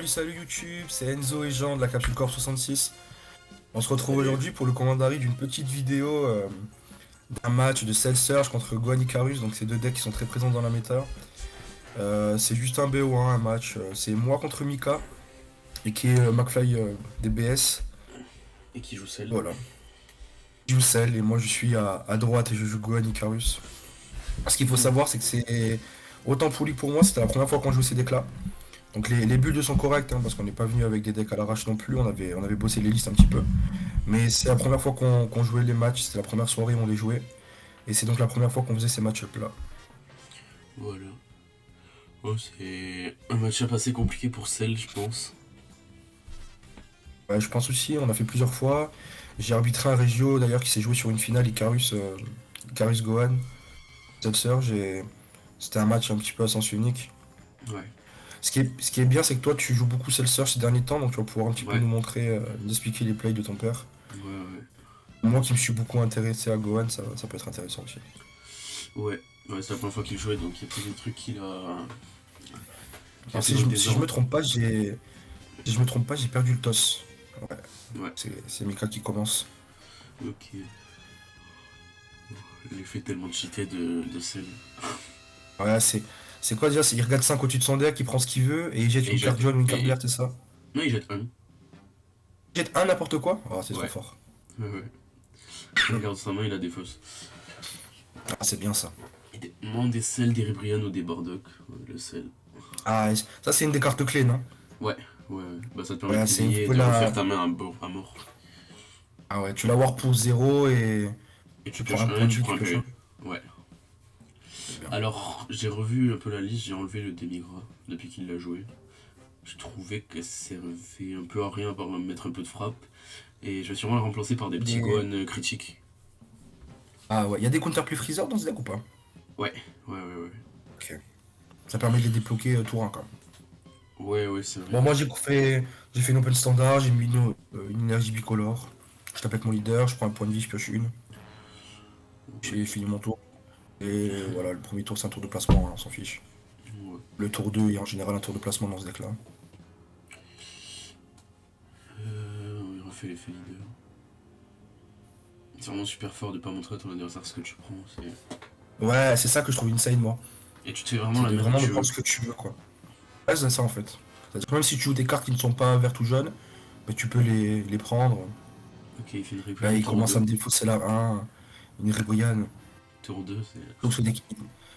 Salut YouTube, c'est Enzo et Jean de la Capsule Corp 66. On se retrouve aujourd'hui pour le commentary d'une petite vidéo d'un match de Cell Surge contre Gohan Icarus, donc ces deux decks qui sont très présents dans la méta. C'est juste un BO1, un match. C'est moi contre Mika et qui est McFly DBS. Et qui joue celle. Voilà. Je joue Cell et moi je suis à droite et je joue Gohan Icarus. Ce qu'il faut savoir, c'est que c'est autant pour lui que pour moi, c'était la première fois qu'on joue ces decks là. Donc les builds sont corrects, hein, parce qu'on n'est pas venu avec des decks à l'arrache non plus, on avait bossé les listes un petit peu. Mais c'est la première fois qu'on jouait les matchs, c'était la première soirée où on les jouait. Et c'est donc la première fois qu'on faisait ces match-up là. Voilà. Oh, c'est un match-up assez compliqué pour celle, je pense. Ouais, je pense aussi, on a fait plusieurs fois. J'ai arbitré un Regio d'ailleurs qui s'est joué sur une finale Icarus Gohan, cette Surge, et c'était un match un petit peu à sens unique. Ouais. Ce qui est bien, c'est que toi tu joues beaucoup Cell Surge ces derniers temps, donc tu vas pouvoir un petit peu Ouais. nous montrer, nous expliquer les plays de ton père. Ouais. Moi qui me suis beaucoup intéressé à Gohan, ça peut être intéressant aussi. Ouais, c'est la première fois qu'il jouait, donc il y a peut-être des trucs qu'il a. Alors, Fait dans le si je me désordre. trompe pas, j'ai perdu le toss. Ouais, Ouais, c'est Mika qui commence. ok. L'effet tellement cheaté de celle. Ouais, c'est quoi déjà? Il regarde 5 au-dessus de son deck, il prend ce qu'il veut et il jette Et une il carte jette. jaune ou une carte Et... verte, c'est ça? Non, il jette un. Il jette un n'importe quoi? Oh, c'est trop Ouais. fort. Ouais. Il regarde sa main, il a des fausses. Ah, c'est bien ça. Et des selles, des Ribrian ou des Bardock. Le sel. Ah, ça c'est une des cartes clés, non? Ouais. Bah ça te permet de Ouais, c'est un t'éveiller et peu de la... refaire ta main à mort. Ah ouais, tu la war pour 0 et Et tu tu prends pioches un un point et de tu vie, prends tu un pioches PV. un. Ouais. C'est bien. Alors, j'ai revu un peu la liste, j'ai enlevé le Demigra depuis qu'il l'a joué. Je trouvais que ça servait un peu à rien à part me mettre un peu de frappe. Et je vais sûrement le remplacer par des petits Des... Gohan critiques. Ah ouais, il y a des counters plus freezer dans ce deck ou pas? Ouais. Ok. Ça permet de les débloquer tour 1 quand même. Ouais, c'est vrai. Bon, moi j'ai fait une open standard, j'ai mis une énergie bicolore. Je tape avec mon leader, je prends un point de vie, je pioche une. Ouais. J'ai fini mon tour. Et voilà, le premier tour c'est un tour de placement, hein, on s'en fiche. Ouais. Le tour 2 est en général un tour de placement dans ce deck là. On refait l'effet leader. C'est vraiment super fort de pas montrer à ton adversaire ce que tu prends. Ouais, c'est ça que je trouve insane moi. Et tu te fais vraiment C'est la de main que vraiment ne tu prendre veux. ce que tu veux quoi. Ouais, c'est ça en fait. C'est-à-dire que même si tu joues des cartes qui ne sont pas vertes ou jaunes, mais tu peux les prendre. Ok, il fait une Là Ribrian il tour commence à 2. me défausser la 1, une Ribrianne. Tour 2, c'est. Je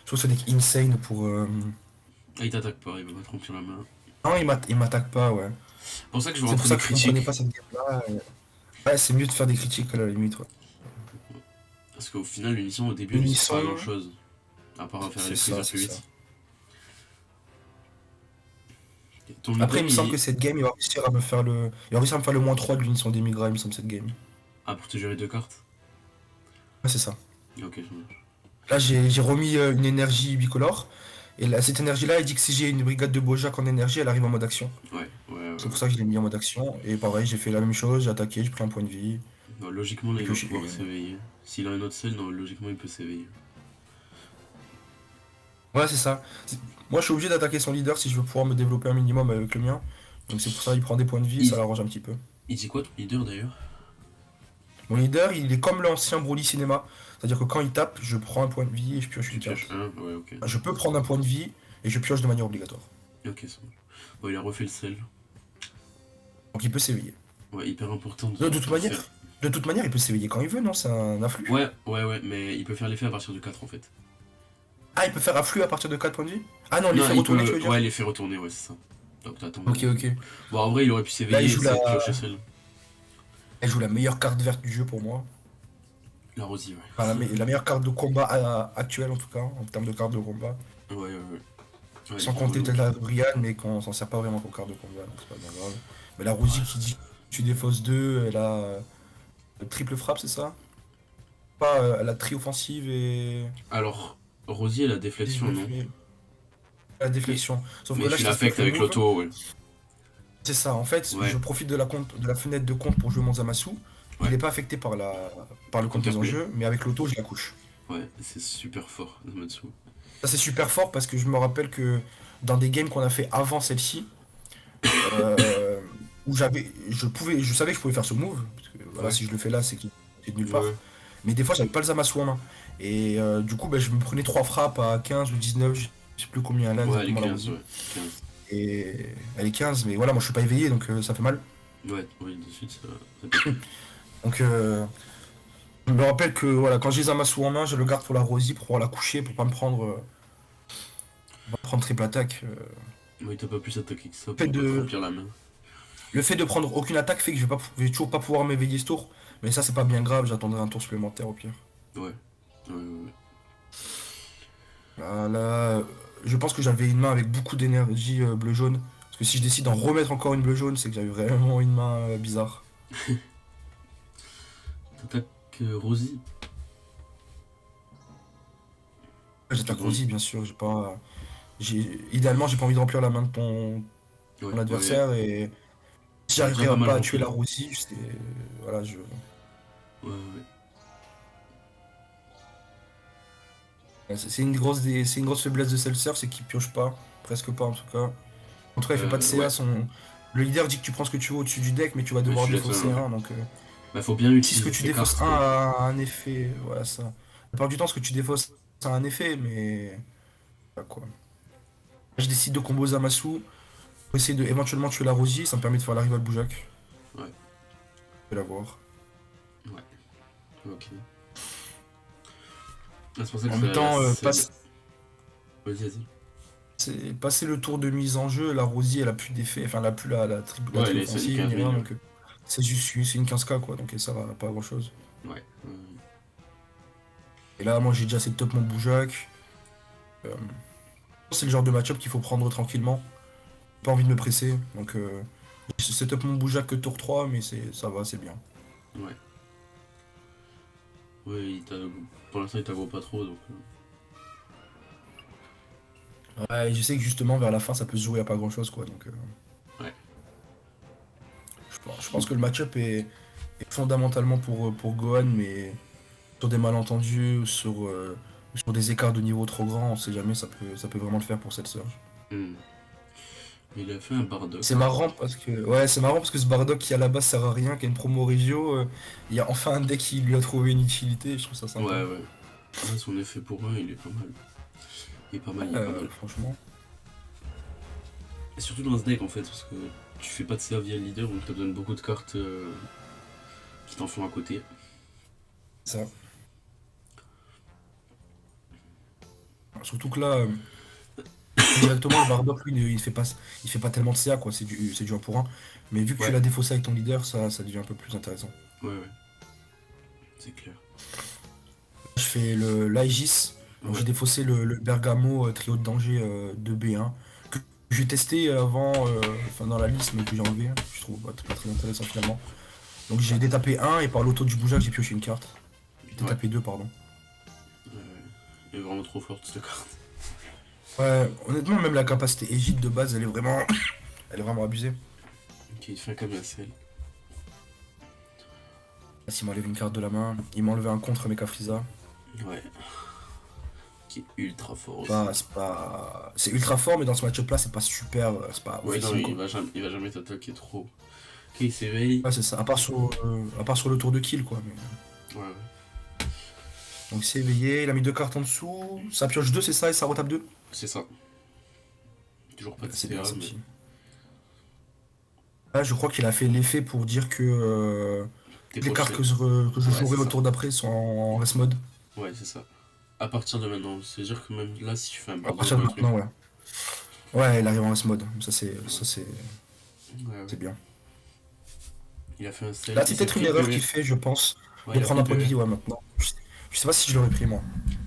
trouve ce deck insane pour. Ah, il t'attaque pas, il va pas te remplir la main. Non, il m'attaque pas, ouais. C'est pour ça que je vais C'est pour rentrer ça des que je comprenais pas critiques. cette game-là. Ouais, c'est mieux de faire des critiques à la limite, ouais. Parce qu'au final, l'unisson au début, elle lui sert pas à grand Unisson, chose. À part à faire c'est les ça, freezer c'est plus ça. vite. Et ton Après, leader, il me semble que cette game, il va réussir à me faire le -3 de l'unisson des migra, il me semble, cette game. Ah, pour te gérer deux cartes. Ouais, c'est ça. Ok, ça marche. Là, j'ai remis une énergie bicolore. Et là, cette énergie-là, il dit que si j'ai une brigade de Bojack en énergie, elle arrive en mode action. Ouais. C'est pour ça que je l'ai mis en mode action. Et pareil, j'ai fait la même chose, j'ai attaqué, j'ai pris un point de vie. Non, logiquement, là, Et il puis va j'ai... pouvoir s'éveiller. S'il a un autre sel, non, logiquement, il peut s'éveiller. Ouais, c'est ça. Moi, je suis obligé d'attaquer son leader si je veux pouvoir me développer un minimum avec le mien. Donc c'est pour ça qu'il prend des points de vie, ça Il, l'arrange un petit peu. il dit quoi, ton leader, d'ailleurs? Mon leader, il est comme l'ancien Broly Cinéma. C'est-à-dire que quand il tape, je prends un point de vie et je pioche Tu une pioches carte. un? Ouais, ok. Je peux prendre un point de vie et je pioche de manière obligatoire. Ok, ça marche. Bon, il a refait le sel. Donc il peut s'éveiller. Ouais, hyper important De, de toute de manière, faire. de toute manière, il peut s'éveiller quand il veut, non? C'est un afflux. Ouais, mais il peut faire l'effet à partir de 4 en fait. Ah, il peut faire afflux à partir de 4 points de vie? Ah non, Non, l'effet il retourné, tu peut. veux dire? Ouais, l'effet retourné, ouais, c'est ça. Donc t'attends. Ok. Bon, en vrai, il aurait pu Là, s'éveiller et essayer de piocher celle. il joue la meilleure carte verte du jeu pour moi. La Rosie, Enfin, la meilleure carte de combat actuelle, en tout cas, en termes de carte de combat. ouais. Ouais, Sans hyper compter relou. peut-être la Brienne, mais qu'on s'en sert pas vraiment comme carte de combat, donc c'est pas bien grave. Mais la Rosie qui dit tu défausses 2, elle a triple frappe, c'est ça? Pas, elle a tri offensive et Alors, Rosie, elle a déflexion, 19 non? la déflexion. Sauf que Mais là, tu je teste le l'affectes free avec move. l'auto, ouais. C'est ça, en fait, Ouais, je profite de la fenêtre de compte pour jouer mon Zamasu. Il ouais. n'est pas affecté par le compte Counter des play. enjeux, mais avec l'auto, je la couche. Ouais, c'est super fort, Zamatsu. Ça, c'est super fort parce que je me rappelle que dans des games qu'on a fait avant celle-ci, euh, où je savais que je pouvais faire ce move, parce que voilà, Ouais. si je le fais là, c'est qu'il est de nulle part. Ouais. Mais des fois, j'avais pas le Zamasu en main. Et du coup, bah, je me prenais 3 frappes à 15 ou 19, je sais plus combien là Ouais, elle est exactement la 15, Rosie. ouais. 15. Et elle est 15, mais voilà, moi je suis pas éveillé, donc ça fait mal. Ouais, oui, de suite, ça pique. Donc je me rappelle que voilà, quand j'ai Zamasu en main, je le garde pour la Rosie pour pouvoir la coucher, pour pas me prendre triple attaque. Oui, t'as pas pu s'attaquer que ça Le fait pour pas te de, remplir la main. le fait de prendre aucune attaque fait que je vais toujours pas pouvoir m'éveiller ce tour. Mais ça, c'est pas bien grave, j'attendrai un tour supplémentaire au pire. Ouais. Ouais, ouais. Là, je pense que j'avais une main avec beaucoup d'énergie bleu-jaune. Parce que si je décide d'en remettre encore une bleu-jaune, c'est que j'avais vraiment une main bizarre. T'attaques Rosie. Tu J'attaque grande. Rosie, bien sûr, idéalement, j'ai pas envie de remplir la main de Ouais, ton ouais. adversaire et si Elle est déjà j'arriverai pas mal pas à tuer remplie. la Rosie, voilà, Ouais, ouais. c'est une grosse faiblesse de Seltzer, c'est qu'il pioche pas, presque pas en tout cas. En tout cas, il fait pas de CA, Ouais. le leader dit que tu prends ce que tu veux au-dessus du deck, mais tu vas Ouais, je devoir suis d'accord, défausser ouais. un, donc Bah, faut bien si ce que utiliser tu ses défausses cartes, un quoi. a un effet, voilà ça. La plupart du temps, ce que tu défausses a un effet, mais voilà, quoi. Je décide de combo Zamasu pour essayer de éventuellement tuer la Rosie, ça me permet de faire la rival Boujak. Ouais, Je vais la voir. ouais. Ok. Ah, c'est pour ça que En je même fais la temps, selle. Vas-y, vas-y. passer le tour de mise en jeu, la Rosie elle a plus d'effet, enfin elle a plus la Ouais, tri c'est offensive ni 15 rien, millions. donc c'est une 15K quoi, donc elle sert à pas grand chose. Ouais. Et là, moi j'ai déjà set up mon Boujak. Euh, c'est le genre de match-up qu'il faut prendre tranquillement. Pas envie de me presser, donc je set up mon Boujak que tour 3, mais ça va, c'est bien. Ouais. Ouais, pour l'instant, il t'aggro pas trop, donc. Ouais, et je sais que justement vers la fin ça peut se jouer à pas grand chose quoi, donc Ouais. je pense que le match-up est fondamentalement pour Gohan, mais sur des malentendus ou sur des écarts de niveau trop grands, on sait jamais, ça peut vraiment le faire pour cette Surge. Hmm. Il a fait un Bardock. C'est marrant parce que ce Bardock qui à la base sert à rien, qui a une promo Regio, il y a enfin un deck qui lui a trouvé une utilité, je trouve ça Ouais, sympa. ouais. Ouais, son effet pour 1, il est pas mal. Il est pas mal, il est pas mal. Franchement. Et surtout dans ce deck, en fait, parce que tu fais pas de CA via le leader, donc t'as besoin de beaucoup de cartes qui t'en font à côté. Ça. Surtout que là, directement le Bardock lui il fait pas tellement de CA quoi, c'est du 1 pour 1. Mais vu que tu Ouais, l'as défaussé avec ton leader, ça devient un peu plus intéressant. ouais, ouais. C'est clair. Je fais le l'Aegis, donc Ouais, j'ai défaussé le Bergamo trio de danger de B1 que j'ai testé avant, enfin dans la liste mais que j'ai enlevé, je trouve pas très intéressant finalement. Donc j'ai détapé un et par l'auto du Boujak j'ai pioché une carte. J'ai ouais. détapé deux pardon. Elle est vraiment trop forte, cette carte. Ouais, honnêtement même la capacité Égide de base elle est vraiment abusée. Ok, il fait un Kamasel. Là, s'il m'enlève une carte de la main, il m'a enlevé un contre Mecha Frieza. Ouais. Qui est ultra fort aussi. C'est ultra fort mais dans ce match-up là c'est pas super, c'est pas Ouais, non, oufissime quoi. il va jamais t'attaquer trop. Ok, il s'éveille. Ouais c'est ça, à part sur le tour de kill quoi. Ouais, ouais. Donc il s'est éveillé, il a mis deux cartes en dessous, ça pioche 2 c'est ça et ça retape 2. C'est ça. Toujours pas de C'est bien CA, ça mais. aussi. Là je crois qu'il a fait l'effet pour dire que T'es les cartes projeté. que je Ouais, c'est jouerai au ça. tour d'après sont en rest mode. Ouais, c'est ça. À partir de maintenant, c'est-à-dire que même là, si tu fais un À Bardock partir ou de un truc. maintenant ouais. Ouais il arrive en rest mode, Ouais, ouais, c'est ouais. bien. Il a fait un sel, Là il c'est s'est peut-être pris une le erreur PV. qu'il fait je pense, Ouais, de il a pris prendre un le point de PV. vie ouais maintenant. Je sais pas si je l'aurais pris moi.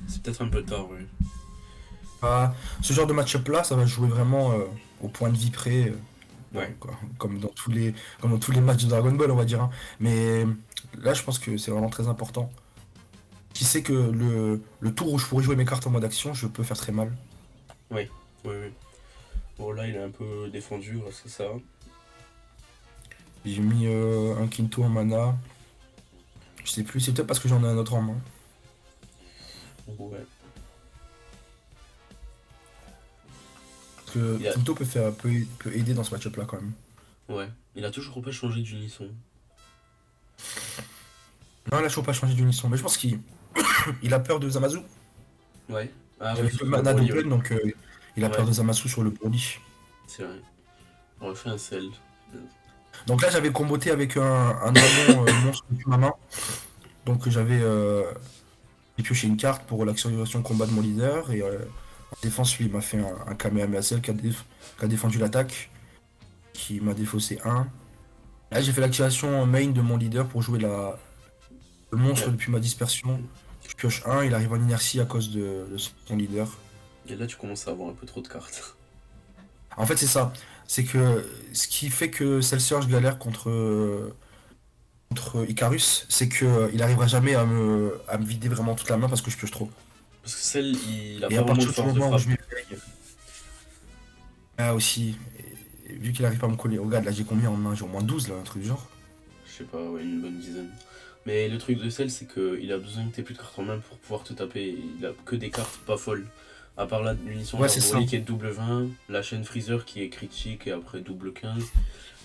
C'est peut-être un peu tard, oui. Ce genre de match-up là, ça va jouer vraiment au point de vie près, bon, Ouais, quoi, comme dans tous les matchs de Dragon Ball, on va dire, hein. Mais là, je pense que c'est vraiment très important. Qui sait que le tour où je pourrais jouer mes cartes en mode action, je peux faire très mal. ouais, ouais, ouais. Bon, là, il est un peu défendu grâce à ça. J'ai mis un Quinto en mana. Je sais plus, c'est peut-être parce que j'en ai un autre en main. Ouais. Parce que Il a... Quinto peut aider dans ce match-up là quand même. Ouais. Il a toujours pas changé d'unisson. Non, là, je peux pas changer d'unisson, mais je pense qu'il il a peur de Zamasu. Ouais. Ah Il oui, avait peu sur de le mana Broly, ouais. d'open, donc il a peur Ouais, de Zamasu sur le Broly. c'est vrai. On refait un sel. Donc là, j'avais comboté avec un dragon monstre depuis ma main. Donc j'ai pioché une carte pour l'accélération combat de mon leader. Et en défense, lui, il m'a fait un Kamehameha Cell qui a défendu l'attaque, qui m'a défaussé un. Là, j'ai fait l'activation main de mon leader pour jouer le monstre Ouais. depuis ma dispersion. Je pioche un, il arrive en inertie à cause de son leader. Et là, tu commences à avoir un peu trop de cartes. En fait, c'est ça. C'est que ce qui fait que Cell Surge galère contre Icarus, c'est que il arrivera jamais à me vider vraiment toute la main parce que je pioche trop. Parce que celle, il a Et pas à vraiment de partir du force de moment où je frappe. m'éveille, ah aussi, et vu qu'il arrive pas à me coller, regarde là j'ai combien en main? J'ai au moins 12 là, un truc du genre. Je sais pas, ouais, une bonne dizaine. Mais le truc de celle, c'est qu'il a besoin que t'aies plus de cartes en main pour pouvoir te taper. Il a que des cartes pas folles. À part là, l'unisson Ouais genre c'est ça. Broly qui est double 20, la chaîne Freezer qui est critique et après double 15.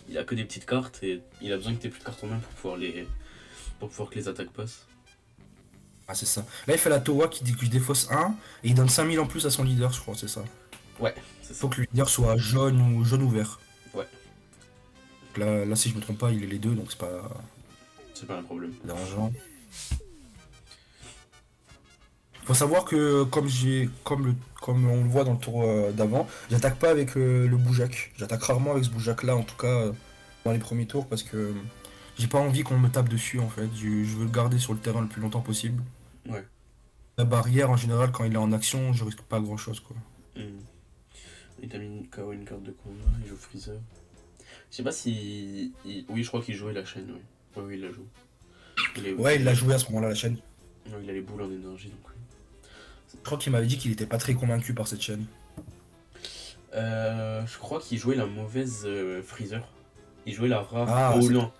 Il a que des petites cartes et il a besoin que t'aies plus de cartes en main pour pouvoir que les attaques passent. Ah c'est ça. Là il fait la Towa qui dit que je défausse un et il donne 5000 en plus à son leader, je crois, c'est ça. Ouais, c'est ça. Faut que le leader soit jaune ou vert. Ouais, Donc là si je me trompe pas, il est les deux, donc c'est pas c'est pas un problème. dérangeant. Faut savoir que comme on le voit dans le tour d'avant, j'attaque pas avec le Boujak. J'attaque rarement avec ce Boujak là, en tout cas dans les premiers tours, parce que j'ai pas envie qu'on me tape dessus en fait. Je veux le garder sur le terrain le plus longtemps possible. Ouais. La barrière en général quand il est en action, je risque pas grand chose quoi. Hmm. Il t'a mis une KO une carte de combat, il joue Freezer. Je sais pas si. Oui, je crois qu'il jouait la chaîne, oui. Ouais, oui, il la joue. Ouais, il Il l'a a... joué à ce moment-là la chaîne. ouais, il a les boules en énergie, donc oui. Je crois qu'il m'avait dit qu'il était pas très convaincu par cette chaîne. Je crois qu'il jouait la mauvaise Freezer. Il jouait la rare. Ah, Oh c'est non,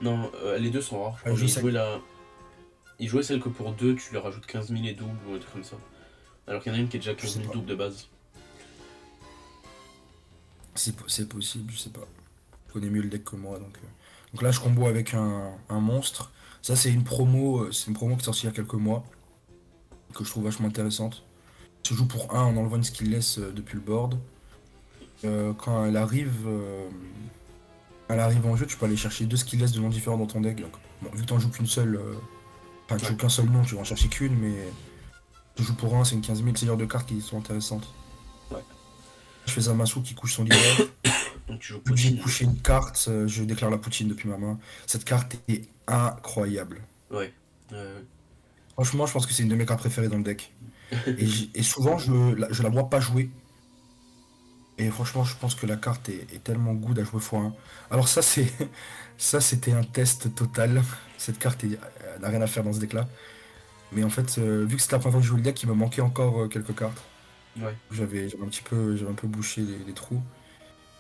non, les deux sont rares, je crois. je Mais sais. il jouait celle que pour deux, tu lui rajoutes 15 000 et double ou un truc comme ça. Alors qu'il y en a une qui est déjà Je 15 sais 000 pas. double de base. C'est possible, je sais pas. Je connais mieux le deck que moi donc. Donc là je combo avec un monstre. Ça c'est une promo qui est sortie il y a quelques mois, que je trouve vachement intéressante. Se joue pour un en enlevant une skillless depuis le board. Quand elle arrive en jeu, tu peux aller chercher deux skillless de noms différents dans ton deck. Donc, bon, vu que t'en joues qu'une seule, enfin tu Ouais. joues qu'un seul nom, tu vas en chercher qu'une, mais tu joues pour un, c'est une 15 000 seigneurs de cartes qui sont intéressantes. Ouais. Je fais Zamasu qui couche son leader. Donc tu joues Vu que j'ai Poutine. couché une carte, je déclare la Poutine depuis ma main. Cette carte est incroyable. Ouais. Franchement, je pense que c'est une de mes cartes préférées dans le deck. Et souvent, je la vois pas jouer. Et franchement, je pense que la carte est tellement good à jouer x1. Alors ça, ça, c'était un test total. Cette carte n'a rien à faire dans ce deck-là. Mais en fait, vu que c'était la première fois que je jouais le deck, il me manquait encore quelques cartes. Ouais. J'avais un peu bouché les trous.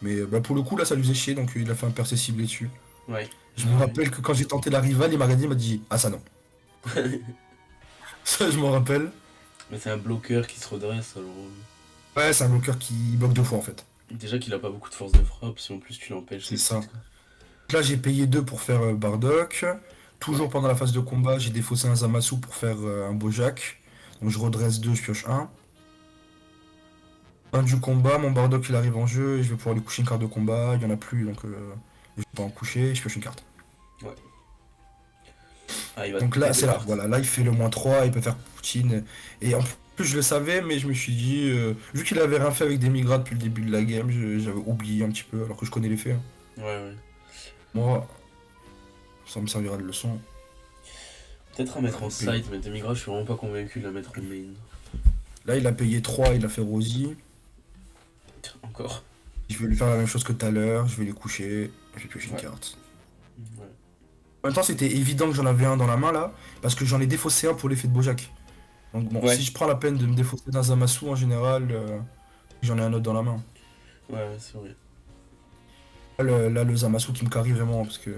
Mais bah, pour le coup, là, ça lui faisait chier, donc il a fait un percé ciblé dessus. Ouais. Je me rappelle que quand j'ai tenté la rivale, il m'a dit « Ah ça non ». Ça, je m'en rappelle. Mais c'est un bloqueur qui se redresse, alors. Ouais, c'est un bloqueur qui bloque deux fois en fait. Déjà qu'il a pas beaucoup de force de frappe, si en plus tu l'empêches, C'est c'est ça. triste, quoi. Là, j'ai payé 2 pour faire Bardock. Toujours Ouais. pendant la phase de combat, j'ai défaussé un Zamasu pour faire un Bojack. Donc je redresse 2, je pioche un. Fin du combat, mon Bardock il arrive en jeu et je vais pouvoir lui coucher une carte de combat. Il y en a plus, donc je vais pas en coucher, je pioche une carte. Ouais. Ah, il va te Donc couper là, deux c'est là. cartes. Voilà, là il fait le -3, il peut faire Poutine. Et en plus, je le savais, mais je me suis dit, vu qu'il avait rien fait avec des migrats depuis le début de la game, j'avais oublié un petit peu, alors que je connais les faits, hein. Ouais, ouais. Moi, ça me servira de leçon. Peut-être à mettre en side, mais Demigra, je suis vraiment pas convaincu de la mettre en main. Là, il a payé 3, il a fait Rosie. Encore. Je vais lui faire la même chose que tout à l'heure, je vais les coucher, je vais piocher une Ouais. carte. Ouais. En même temps, c'était évident que j'en avais un dans la main là, parce que j'en ai défaussé un pour l'effet de Bojack. Donc bon, Ouais, si je prends la peine de me défausser d'un Zamasu en général, j'en ai un autre dans la main. ouais, c'est vrai. Là, le Zamasu qui me carry vraiment, parce que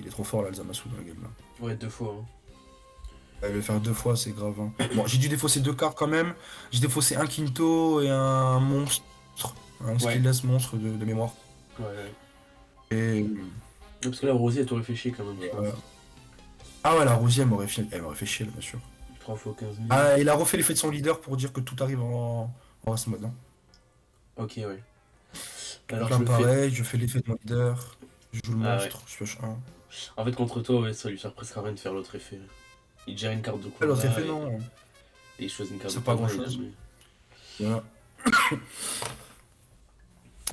il est trop fort là, le Zamasu dans la game là. Ouais, deux fois. Hein. Le faire deux fois, c'est grave, hein. Bon, j'ai dû défausser deux cartes quand même. J'ai défaussé un Quinto et un monstre. Un Ouais. skillless monstre de mémoire. Ouais, ouais. Et, Parce que là, Rosie, elle t'aurait fait chier quand même, je pense. euh, ah ouais, la Rosier, elle m'aurait fait chier, là, bien sûr. 3 fois 15 000. Ah, il a refait l'effet de son leader pour dire que tout arrive en race mode. Hein. Ok, ouais. Donc Alors, là, je le fais. pareil, je fais l'effet de mon leader, je joue le Ah ouais. monstre, je pioche un. En fait, contre toi, ouais, ça lui sert presque à rien de faire l'autre effet. Il gère une carte de Ah, l'autre combat effet, non, et il choisit une carte de c'est pas combat. grand chose. Voilà.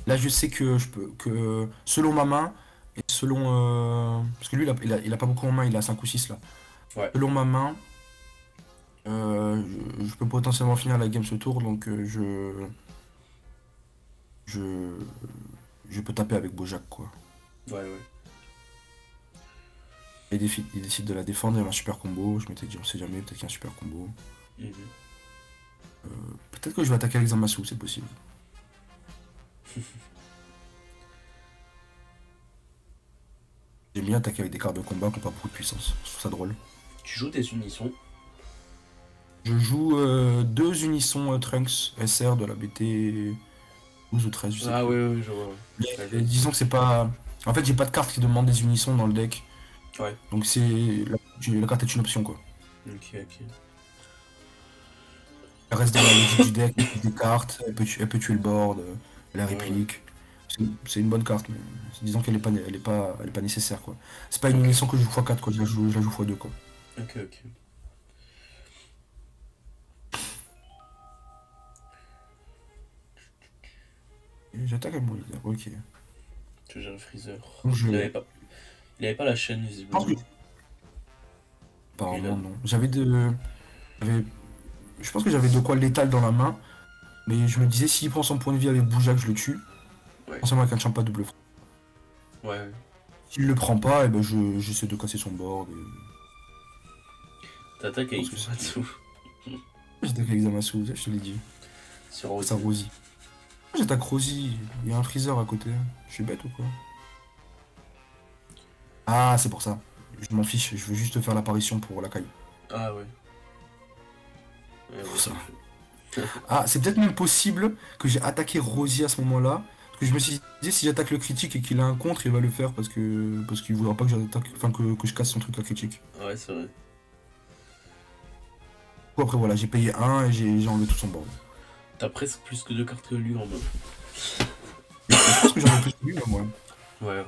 Là, je sais que je peux, que selon ma main, et selon. Parce que lui, il a pas beaucoup en main, il a 5 ou 6 là. Ouais. Selon ma main, je peux potentiellement finir la game ce tour, donc je, je peux taper avec Bojack, quoi. Ouais, ouais. Il décide de la défendre, il y a un super combo, je m'étais dit, on sait jamais, peut-être qu'il y a un super combo. Mhm. Peut-être que je vais attaquer avec Zamasu, c'est possible. J'aime bien attaquer avec des cartes de combat qui n'ont pas beaucoup de puissance, je trouve ça drôle. Tu joues des unissons. Je joue 2 unissons Trunks SR de la BT 12 ou 13, je sais Ah plus. ouais, ouais, je vois. Ouais. Mais disons que c'est pas. En fait, j'ai pas de carte qui demande des unissons dans le deck. Ouais. Donc c'est. La carte est une option quoi. Ok, ok. Elle reste dans la logique du deck, elle fait des cartes, elle peut tuer le board, la Ouais, ouais. réplique. C'est une bonne carte, mais disons qu'elle elle est pas nécessaire quoi. C'est pas une Ok. unisson que je joue x4 quoi, je la joue x2 quoi. Ok, ok. Et j'attaque avec mon leader, ok. Tu gères le freezer. Donc Il avait pas. Il avait pas la chaîne je pense que. visiblement. Il a... Apparemment non. J'avais- Je pense que j'avais de quoi létal dans la main. Mais je me disais, s'il prend son point de vie avec Boujak, je le tue. Ouais. Forcément avec un champ pas double front. Ouais, ouais. S'il le prend pas, et ben j'essaie de casser son board. T'attaques avec pense que c'est- Matsu. J'attaque avec Zamasu, je te l'ai dit. Sur Rosie. Ça Rosie. J'attaque Rosie, il y a un freezer à côté. Je suis bête ou quoi? Ah, c'est pour ça. Je m'en fiche, je veux juste faire l'apparition pour la caille. Ah ouais. Ouais, Pour ouais, ça. c'est- Ah, c'est peut-être même possible que j'ai attaqué Rosie à ce moment-là. Parce que je me suis dit, si j'attaque le critique et qu'il a un contre, il va le faire parce qu'il voudra pas que j'attaque, enfin que je casse son truc à critique. Ouais, c'est vrai. Ou après voilà, j'ai payé un et j'ai enlevé tout son board. T'as presque plus que 2 cartes que lui en main. Je pense que j'en ai plus que lui, moi. Ouais, ouais.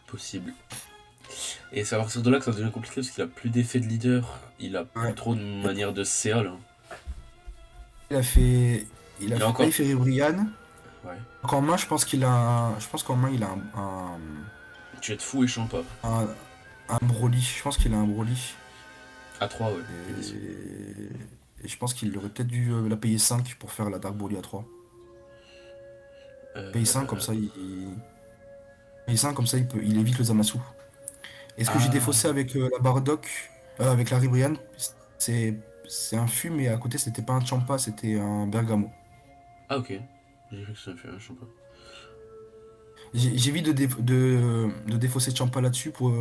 Possible. Et c'est à partir de là que ça devient compliqué parce qu'il a plus d'effet de leader. Il a plus Ouais. trop de manière de CA là. Il a fait. Il a Il fait a encore. Life et Brian. Ouais. Donc en main, je pense qu'il a un. Je pense qu'en main, il a Tu es fou et champa. un, un Broly. Je pense qu'il a un Broly. À 3, ouais. Et je pense qu'il aurait peut-être dû la payer 5 pour faire la Dark Broly à 3. Paye 5 comme ça, paye 5 comme ça, il évite le Zamasu. Et ce que j'ai Ah. défaussé avec la Bardock, avec la Ribrian, c'est c'est un fût, mais à côté, c'était pas un Champa, c'était un Bergamo. Ah, ok. J'ai cru que ça fait un champa. J'évite de défausser Champa là-dessus pour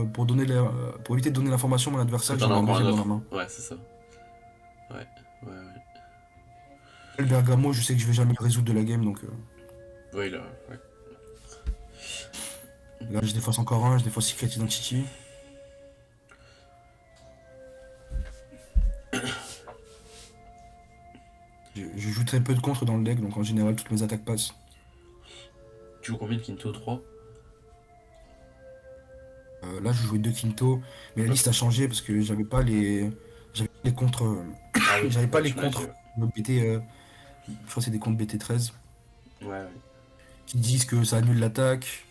éviter de donner l'information à mon Parce que adversaire que t'en j'en as ai un encore un deuxième dans la autre. main. Ouais, c'est ça. Ouais, ouais, ouais. Le Bergamo, je sais que je vais jamais le résoudre de la game, donc Ouais, là, ouais. là je défausse encore un, je défausse Secret Identity. Je joue très peu de contre dans le deck, donc en général toutes mes attaques passent. Tu joues combien de Kinto 3? Là je jouais 2 Quinto, mais la liste a changé parce que j'avais les contre. Ah oui, J'avais pas ouais, les tu m'as dit, contres BT. Je crois que c'est des comptes BT13 ouais. Ouais, ouais. qui disent que ça annule l'attaque.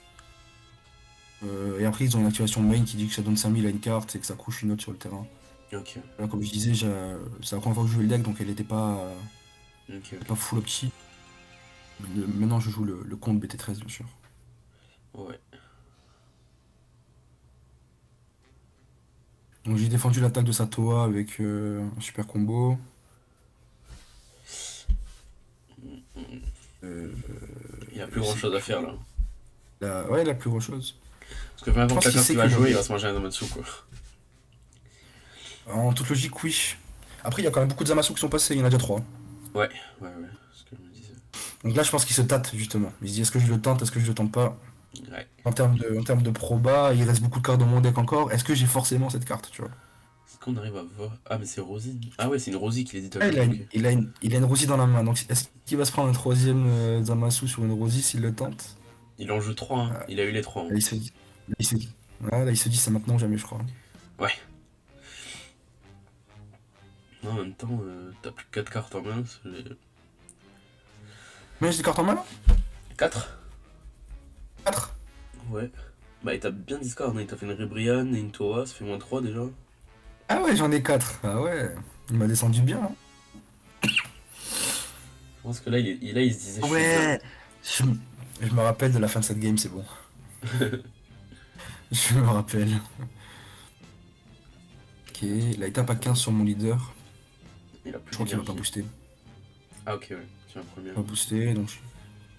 Et après ils ont une activation main qui dit que ça donne 5000 à une carte et que ça couche une autre sur le terrain. Ok, Là comme je disais, c'est la première fois que je jouais le deck donc elle était ok, ok. pas full opti. Maintenant je joue le compte BT13 bien sûr. Ouais. Donc j'ai défendu l'attaque de Satoa avec un super combo. Il y a plus grand chose à faire là. Ouais, la plus grosse chose. Parce que peu importe pense la qu'il carte sait qu'il va qu'il jouer, a- il va se manger un Amatsu quoi. En toute logique, oui. Après, il y a quand même beaucoup de Zamasu qui sont passés, il y en a déjà 3. Ouais, ouais, ouais, c'est ce que je me disais. Donc là, je pense qu'il se tâte, justement. Il se dit, est-ce que je le tente, est-ce que je le tente pas? Ouais. En termes de proba, il reste beaucoup de cartes dans mon deck encore. Est-ce que j'ai forcément cette carte, tu vois? Est-ce qu'on arrive à voir? Ah, mais c'est Rosie. Ah ouais, c'est une Rosie qui les dit à Ah, jouer, ok. il a une Rosie dans la main. Donc est-ce qu'il va se prendre un troisième Zamasu sur une Rosie s'il le tente? Il en joue 3, hein. Ah, Il a eu les 3 en là, il se plus. dit. Là, il se dit c'est maintenant ou jamais, je crois. Ouais. Non, en même temps, t'as plus que 4 cartes en main. Mais j'ai des cartes en main là? 4. 4. Ouais. Bah, il t'a bien discard, hein. Il t'a fait une Ribrianne et une Tora, ça fait -3 déjà. Ah ouais, j'en ai 4. Ah ouais, il m'a descendu bien, hein. Je pense que là, là, il se disait, je suis bien. Ouais, je, m- je me rappelle de la fin de cette game, c'est bon. Je me rappelle. Ok, là il tape à 15 sur mon leader. Il a Je plus crois qu'il va pas d'énergie. booster. Ah, ok, ouais. C'est un premier. Il va pas booster, donc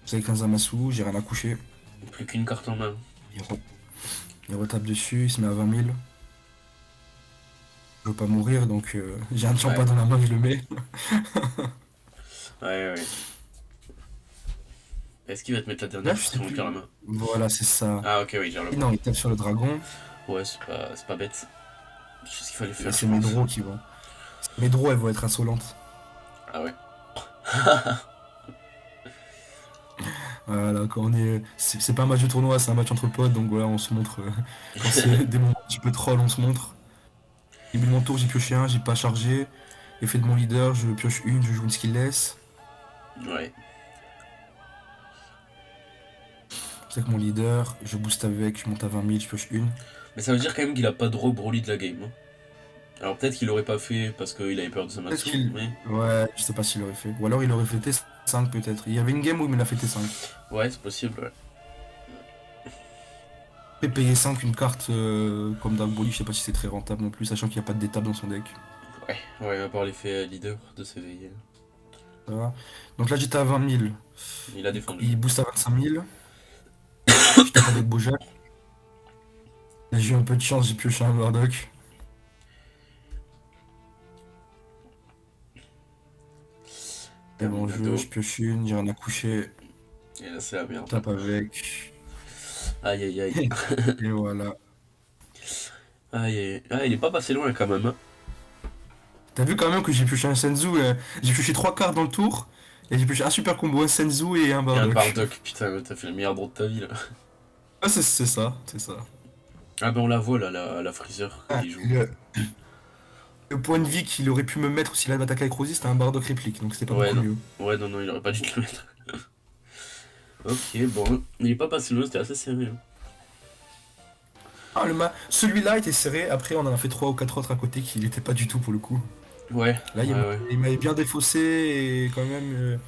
c'est avec un Zamasu, j'ai rien à coucher. Plus qu'une carte en main. Il, re- il retape dessus, il se met à 20 000. Je veux pas mourir, donc j'ai un champa Ouais. dans la main, je le mets. Ouais, ouais. Est-ce qu'il va te mettre la Là, dernière je sais sur mon plus. cœur à la main? Voilà, c'est ça. Ah, ok, oui, j'ai le Et voir. non, il tape sur le dragon. Ouais, c'est pas bête. C'est ce qu'il fallait Et faire, je c'est mes pense. draws qui vont. Mes draws, elles vont être insolentes. Ah ouais. Voilà, quand on est. C'est pas un match de tournoi, c'est un match entre potes, donc voilà, on se montre. Quand c'est des moments un petit peu troll, on se montre. Début de mon tour, j'ai pioché un, j'ai pas chargé. Effet de mon leader, je pioche une, je joue une skillless. Ouais. C'est avec mon leader, je booste avec, je monte à 20 000, je pioche une. Mais ça veut dire quand même qu'il a pas de draw Broly de la game, hein. Alors peut-être qu'il aurait pas fait parce qu'il avait peur de Peut-être Zamasu, qu'il. mais... Ouais, je sais pas s'il aurait fait. Ou alors il aurait fait T5 peut-être. Il y avait une game où il me l'a fait T5. Ouais, c'est possible, ouais. Et payer 5 une carte comme Dark Broly, je sais pas si c'est très rentable non plus, sachant qu'il n'y a pas de d'étape dans son deck. Ouais, ouais, à part l'effet leader de s'éveiller. Ça va. Donc là j'étais à 20 000. Il a défendu. Il booste à 25 000. Je tape avec Bojack. J'ai eu un peu de chance, j'ai pioché un Murdoch. Et bon jeu, Terminado. je pioche une, j'ai rien à coucher. Et là, c'est la merde. Tape avec. Aïe, aïe, aïe. Et voilà. Aïe, aïe. Ah, il est pas passé loin quand même, hein. T'as vu quand même que j'ai pioché un Senzu, j'ai pioché 3 cartes dans le tour. Et j'ai pioché un super combo, un Senzu et un Et un Bardock. Bardock, putain, t'as fait le meilleur draw de ta vie, là. Ah, c'est ça, c'est ça. Ah ben on la voit, là, la Freezer, quand Ah, il joue. le point de vie qu'il aurait pu me mettre s'il avait attaqué avec Rosie, c'était un Bardock réplique, donc c'était pas Ouais, beaucoup non. mieux. Ouais, non, non, il aurait pas dû te le mettre. Ok, bon. Il est pas passé loin, c'était assez serré, hein. Ah, celui-là était serré, après on en a fait 3 ou 4 autres à côté qui n'étaient pas du tout pour le coup. Ouais, Là, ouais, ouais. il m'avait bien défaussé et quand même,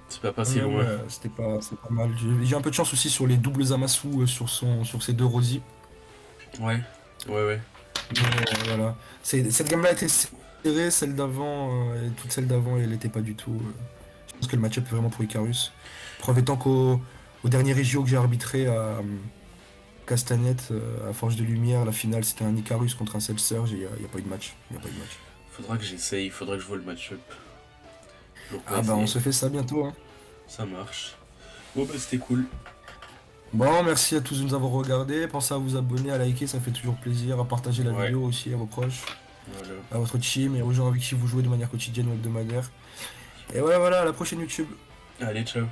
C'est pas passé loin. c'était pas mal. J'ai un peu de chance aussi sur les doubles Zamasu sur ses deux Rosie. Ouais, ouais, ouais. Mais, voilà. Cette gamme-là était serrée, celle d'avant, et toute celle d'avant, elle était pas du tout. Je pense que le match-up est vraiment pour Icarus. Preuve étant au dernier Régio que j'ai arbitré à Castagnette, à Forge de Lumière, la finale c'était un Icarus contre un Seltzer, il y a pas eu de match. Il y a pas eu de match. Faudra que j'essaye, faudra que je vois le match-up. Toujours pas Ah bah on essayé. se fait ça bientôt, hein. Ça marche. Bon bah c'était cool. Bon, merci à tous de nous avoir regardés. Pensez à vous abonner, à liker, ça fait toujours plaisir. À partager la Ouais. vidéo aussi à vos proches, Voilà. à votre team et aux gens avec qui vous jouez de manière quotidienne ou hebdomadaire. Et voilà, à la prochaine YouTube. Allez, ciao.